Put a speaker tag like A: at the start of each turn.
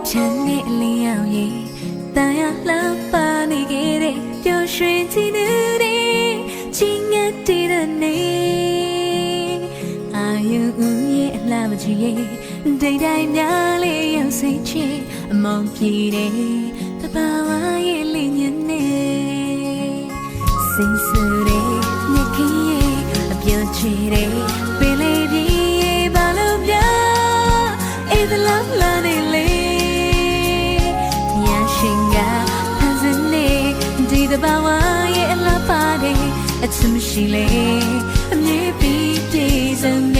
A: ပြန်နေလျောက်ရဲ့တန်ရလှပါနေခဲ့တဲ့ပျော်ရွှင်ကြည်နေတယ်ချင်းငတ်တဲ့နေအာယုရဲ့အလှမကြီးရဲ့ဒိတ်တိုင်းများလေးရောက်စိတ်ချအမောင်ပြေတယ်တဘာဝရဲ့လင်းညနေစိတ်ဆူတဲ့ညခင်ရဲ့အပြောချေတဲ့ပင်လေးပြေဘာလို့ပြအေးသလားလာနေလေညာရှင်ကဖန်ဆင်းနေဒီတဘာဝရဲ့အလှပါတယ်အချစ်မရှိလေအမြဲပြီးပြည့်စုံ